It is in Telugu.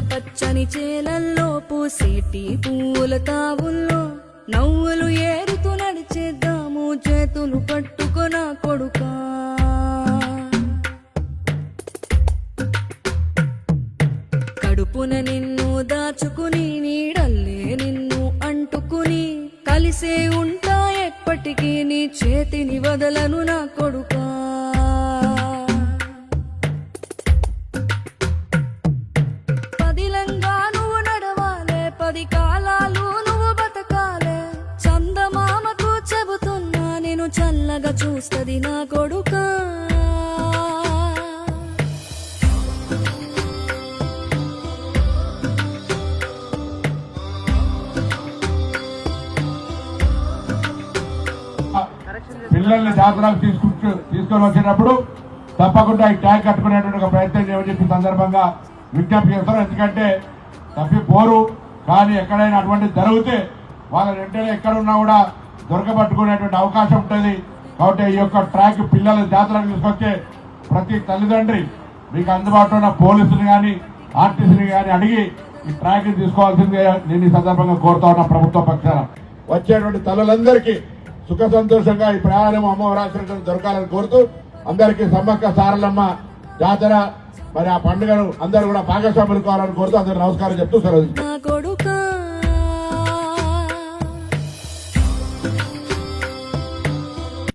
పచ్చని చేలల్లో పూసేటి పూల తావుల్లో నవ్వులు ఏరుతూ నడిచేద్దాము చేతులు పట్టుకొన కొడుకా. కడుపున నిన్ను దాచుకుని నీడల్లే నిన్ను అంటుకుని కలిసే ఉంటా ఎప్పటికీ నీ చేతిని వదలను నా కొడుకా. పదిలంగా నువ్వు నడవాలే, 10 కాలాలు నువ్వు బతకాలే. చందమామకు చెబుతున్నా నేను చల్లగా చూస్తది నా కొడుకా. పిల్లల్ని జాతరకు తీసుకొని వచ్చేటప్పుడు తప్పకుండా ఈ ట్యాగ్ కట్టుకునేటువంటి ఒక ప్రయత్నం చేయమని చెప్పి సందర్భంగా విజ్ఞప్తి చేస్తారు. ఎందుకంటే తప్పిపోరు, కానీ ఎక్కడైనా అటువంటి జరిగితే వాళ్ళ వెంటనే ఎక్కడున్నా కూడా దొరకబట్టుకునేటువంటి అవకాశం ఉంటుంది. కాబట్టి ఈ యొక్క ట్రాక్ పిల్లల జాతరకు తీసుకొచ్చే ప్రతి తల్లిదండ్రి మీకు అందుబాటులో ఉన్న పోలీసులు కానీ ఆర్టీసీని కానీ అడిగి ఈ ట్రాక్ తీసుకోవాల్సిందే నేను ఈ సందర్భంగా కోరుతా ఉన్న ప్రభుత్వ పక్షాన. వచ్చేటువంటి తల్లులందరికీ సుఖ సంతోషంగా ఈ ప్రయాణం అమ్మవారి ఆశీర్వాదం దొరకాలని కోరుతూ అందరికీ సమ్మక్క సారలమ్మ జాతర మరి ఆ పండుగను అందరూ కూడా భాగస్వాములు కావాలని కోరుతూ అందరూ నమస్కారం చెప్తూ సెలవు.